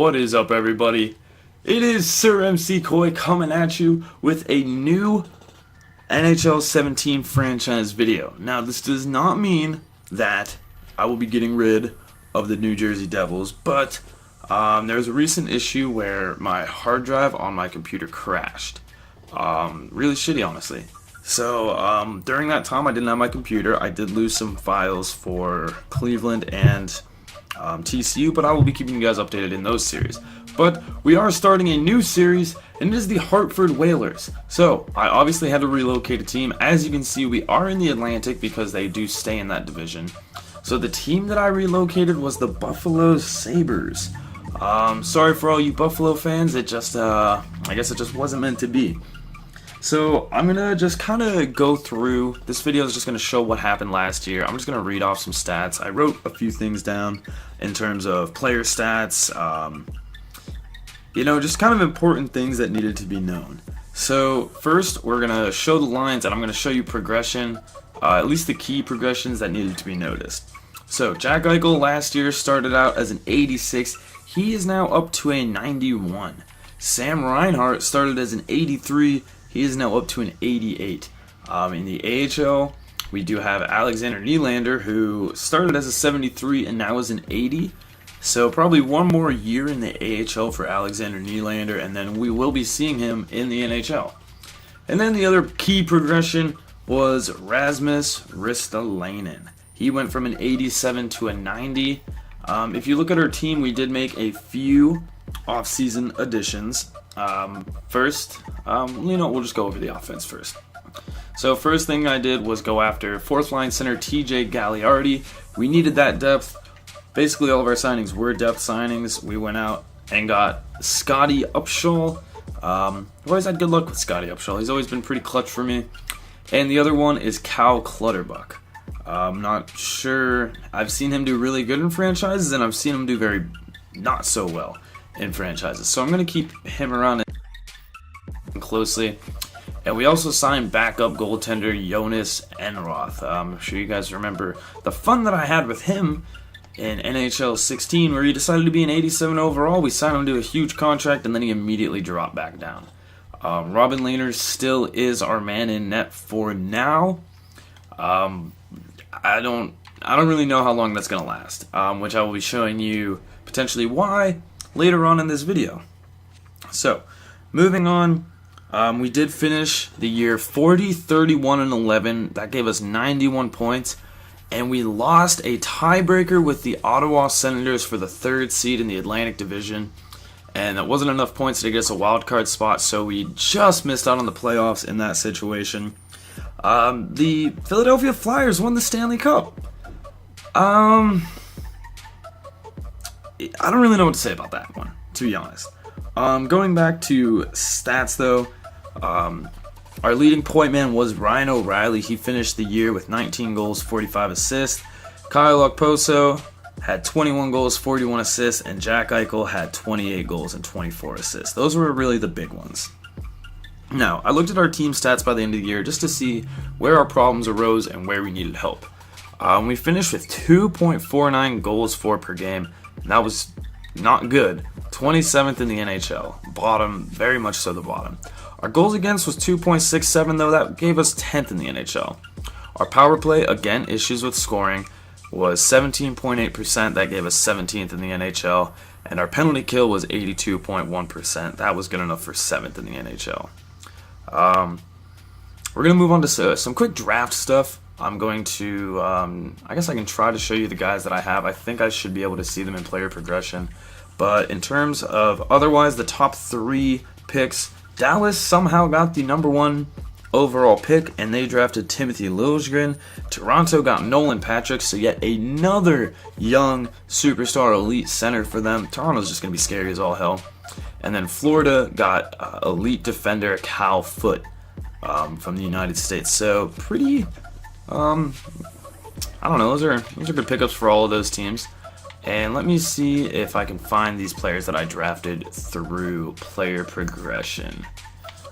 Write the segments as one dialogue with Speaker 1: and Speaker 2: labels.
Speaker 1: What is up, everybody? It is SirEmCeeCoy coming at you with a new NHL 17 franchise video. Now, this does not mean that I will be getting rid of the New Jersey Devils, but there's a recent issue where my hard drive on my computer crashed. Really shitty, honestly. So, during that time I didn't have my computer. I did lose some files for Cleveland and TCU, but I will be keeping you guys updated in those series. But we are starting a new series, and it is the Hartford Whalers. So, I obviously had to relocate a team. As you can see, we are in the Atlantic because they do stay in that division. So the team that I relocated was the Buffalo Sabres. Sorry for all you Buffalo fans, it just, I guess it just wasn't meant to be. So I'm going to just kind of go through, this video is just going to show what happened last year. I'm just going to read off some stats. I wrote a few things down in terms of player stats, just kind of important things that needed to be known. So first we're going to show the lines, and I'm going to show you progression, at least the key progressions that needed to be noticed. So Jack Eichel last year started out as an 86, he is now up to a 91. Sam Reinhart started as an 83, he is now up to an 88. In the AHL, we do have Alexander Nylander, who started as a 73 and now is an 80. So probably one more year in the AHL for Alexander Nylander, and then we will be seeing him in the NHL. And then the other key progression was Rasmus Ristolainen. He went from an 87 to a 90. If you look at our team, we did make a few off-season additions. First, we'll just go over the offense first. So first thing I did was go after fourth line center TJ Galliardi. We needed that depth. Basically all of our signings were depth signings. We went out and got Scotty Upshall. I've always had good luck with Scotty Upshall. He's always been pretty clutch for me. And the other one is Cal Clutterbuck. I'm not sure. I've seen him do really good in franchises, and I've seen him do very not so well in franchises. So I'm going to keep him around closely. And we also signed backup goaltender Jonas Enroth. I'm sure you guys remember the fun that I had with him in NHL 16, where he decided to be an 87 overall. We signed him to a huge contract, and then he immediately dropped back down. Robin Lehner still is our man in net for now. I don't really know how long that's going to last, which I will be showing you potentially why later on in this video. So, moving on, we did finish the year 40, 31, and 11. That gave us 91 points, and we lost a tiebreaker with the Ottawa Senators for the third seed in the Atlantic Division, and that wasn't enough points to get us a wild card spot, so we just missed out on the playoffs in that situation. The Philadelphia Flyers won the Stanley Cup. I don't really know what to say about that one, to be honest. Going back to stats, though, our leading point man was Ryan O'Reilly. He finished the year with 19 goals, 45 assists. Kyle Okposo had 21 goals, 41 assists, and Jack Eichel had 28 goals and 24 assists. Those were really the big ones. Now, I looked at our team stats by the end of the year just to see where our problems arose and where we needed help. We finished with 2.49 goals for per game, and that was not good. 27th in the NHL. Bottom, very much so the bottom. Our goals against was 2.67, though. That gave us 10th in the NHL. Our power play, again, issues with scoring, was 17.8%. That gave us 17th in the NHL. And our penalty kill was 82.1%. That was good enough for 7th in the NHL. We're going to move on to some quick draft stuff. I'm going to, I guess I can try to show you the guys that I have. I think I should be able to see them in player progression. But in terms of otherwise, the top 3 picks, Dallas somehow got the number 1 overall pick, and they drafted Timothy Liljegren. Toronto got Nolan Patrick, so yet another young superstar elite center for them. Toronto's just going to be scary as all hell. And then Florida got elite defender Cal Foote from the United States. So pretty, I don't know. Those are good pickups for all of those teams. And let me see if I can find these players that I drafted through player progression.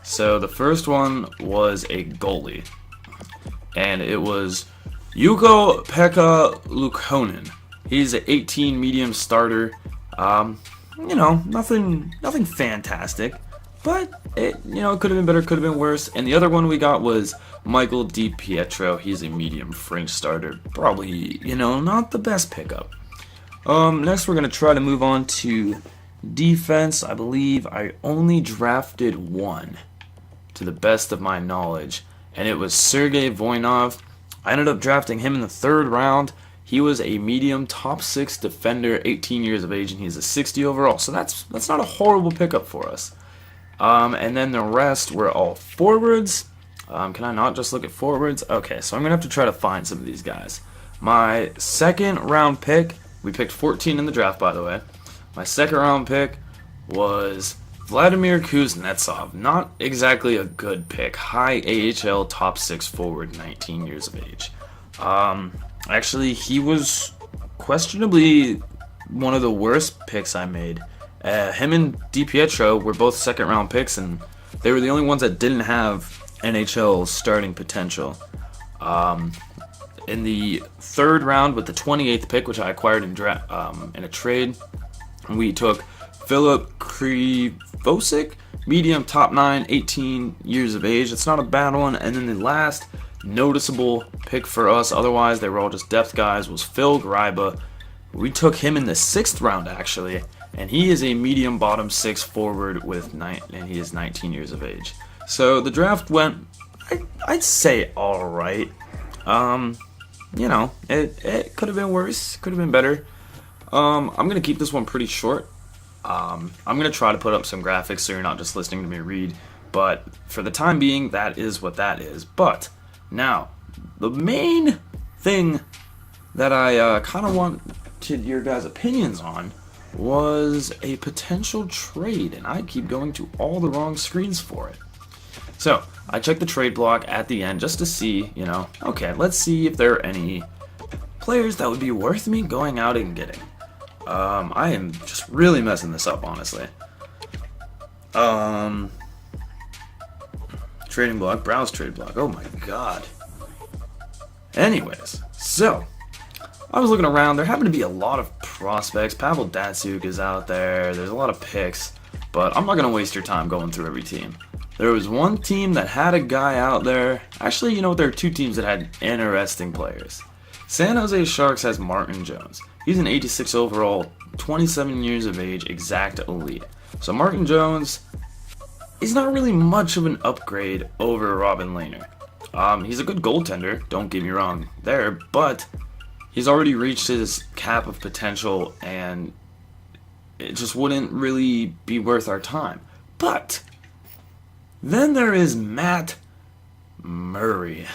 Speaker 1: So the first one was a goalie, and it was Ukko-Pekka Luukkonen. He's an 18 medium starter. nothing fantastic, but it could have been better, could have been worse. And the other one we got was Michael DiPietro. He's a medium French starter, probably not the best pickup. Next we're gonna try to move on to defense. I believe I only drafted one, to the best of my knowledge, and it was Sergei Voinov. I ended up drafting him in the 3rd round. He was a medium top 6 defender, 18 years of age, and he's a 60 overall. So that's not a horrible pickup for us. And then the rest were all forwards. Can I not just look at forwards? Okay, so I'm gonna have to try to find some of these guys. My 2nd round pick, we picked 14 in the draft, by the way. My 2nd round pick was Vladimir Kuznetsov. Not exactly a good pick. High AHL top 6 forward, 19 years of age. Actually, he was questionably one of the worst picks I made. Him and DiPietro were both 2nd round picks, and they were the only ones that didn't have NHL starting potential. In the 3rd round, with the 28th pick, which I acquired in a trade, we took Philip Krivosic, medium top 9, 18 years of age. It's not a bad one. And then the last noticeable pick for us, otherwise they were all just depth guys, was Phil Gryba. We took him in the 6th round, actually, and he is a medium bottom 6 forward and he is 19 years of age. So the draft went, I'd say, all right. It could have been worse, could have been better. I'm gonna keep this one pretty short. I'm gonna try to put up some graphics so you're not just listening to me read. But for the time being, that is what that is. But now, the main thing that I kind of wanted your guys' opinions on was a potential trade, and I keep going to all the wrong screens for it. So, I checked the trade block at the end just to see, okay, let's see if there are any players that would be worth me going out and getting. I am just really messing this up, honestly. Trading block, browse trade block, oh my god. Anyways, so, I was looking around, there happened to be a lot of prospects. Pavel Datsyuk is out there, there's a lot of picks, but I'm not going to waste your time going through every team. There was one team that had a guy out there. Actually, there are 2 teams that had interesting players. San Jose Sharks has Martin Jones. He's an 86 overall, 27 years of age, exact elite. So Martin Jones, he's not really much of an upgrade over Robin Lehner. He's a good goaltender, don't get me wrong there, but he's already reached his cap of potential, and it just wouldn't really be worth our time. But then there is Matt Murray.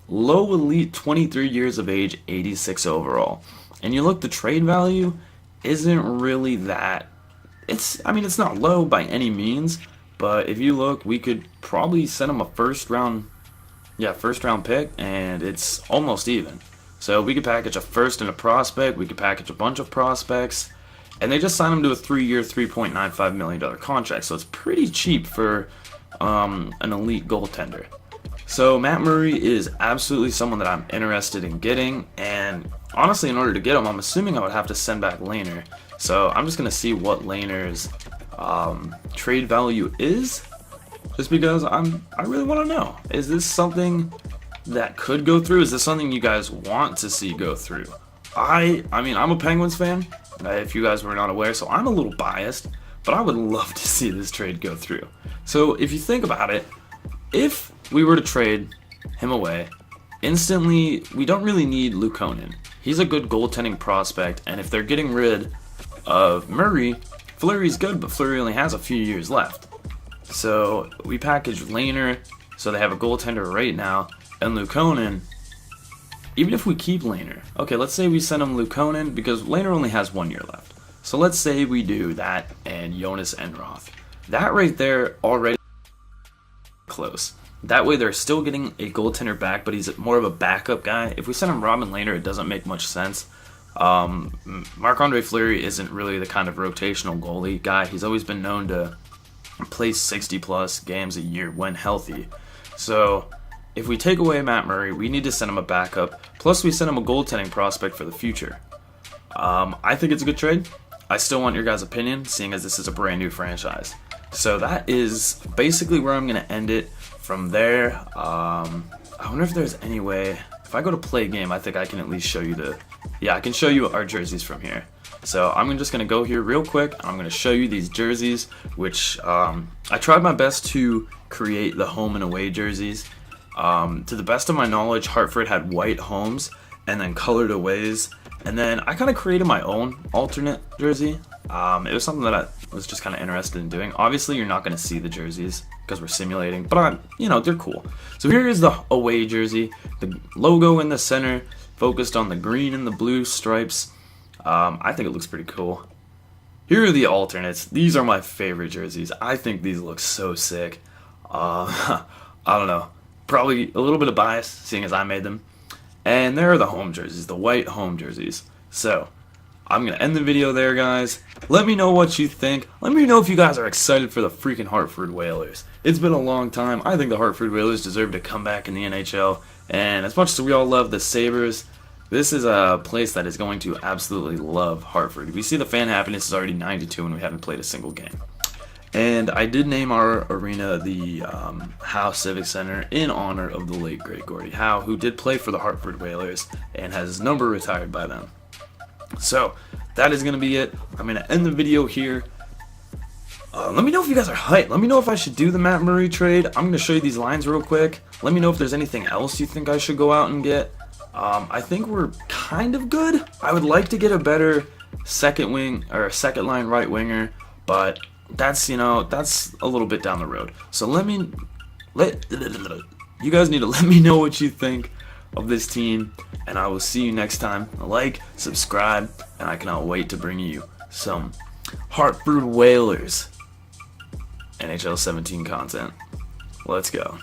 Speaker 1: Low elite, 23 years of age, 86 overall. And you look, the trade value isn't really that. It's not low by any means, but if you look, we could probably send him a first round pick, and it's almost even. So we could package a first and a prospect, we could package a bunch of prospects, and they just signed him to a 3-year, $3.95 million contract, so it's pretty cheap for an elite goaltender. So Matt Murray is absolutely someone that I'm interested in getting, and honestly, in order to get him, I'm assuming I would have to send back Lehner. So I'm just going to see what Lehner's trade value is, just because I really want to know. Is this something that could go through? Is this something you guys want to see go through? I'm a Penguins fan, if you guys were not aware, so I'm a little biased, but I would love to see this trade go through. So if you think about it, if we were to trade him away, instantly, we don't really need Luukkonen. He's a good goaltending prospect, and if they're getting rid of Murray, Fleury's good, but Fleury only has a few years left. So we package Lehner, so they have a goaltender right now, and Luukkonen, even if we keep Lehner, okay, let's say we send him Luukkonen, because Lehner only has 1 year left. So let's say we do that and Jonas Enroth. That right there already close. That way they're still getting a goaltender back, but he's more of a backup guy. If we send him Robin Lehner, it doesn't make much sense. Marc-Andre Fleury isn't really the kind of rotational goalie guy. He's always been known to play 60-plus games a year when healthy. So if we take away Matt Murray, we need to send him a backup. Plus we send him a goaltending prospect for the future. I think it's a good trade. I still want your guys' opinion, seeing as this is a brand new franchise. So that is basically where I'm going to end it. From there, I wonder if there's any way, if I go to play game, I think I can at least show you I can show you our jerseys from here. So I'm just going to go here real quick, and I'm going to show you these jerseys, which I tried my best to create the home and away jerseys. To the best of my knowledge, Hartford had white homes and then colored aways, and then I kind of created my own alternate jersey. It was something that I was just kind of interested in doing. Obviously, you're not going to see the jerseys because we're simulating, but they're cool. So here is the away jersey, the logo in the center, focused on the green and the blue stripes. I think it looks pretty cool. Here are the alternates. These are my favorite jerseys. I think these look so sick. I don't know. Probably a little bit of bias, seeing as I made them. And there are the home jerseys, the white home jerseys. So, I'm going to end the video there, guys. Let me know what you think. Let me know if you guys are excited for the freaking Hartford Whalers. It's been a long time. I think the Hartford Whalers deserve to come back in the NHL. And as much as we all love the Sabres, this is a place that is going to absolutely love Hartford. We see the fan happiness is already 92 and we haven't played a single game. And I did name our arena the Howe Civic Center in honor of the late great Gordie Howe, who did play for the Hartford Whalers and has his number retired by them. So that is going to be it. I'm going to end the video here. Let me know if you guys are hyped. Let me know if I should do the Matt Murray trade. I'm going to show you these lines real quick. Let me know if there's anything else you think I should go out and get. I think we're kind of good. I would like to get a better second wing or second line right winger, but that's that's a little bit down the road. So you guys need to let me know what you think of this team, and I will see you next time. Like, subscribe, and I cannot wait to bring you some Hartford Whalers NHL 17 content. Let's go.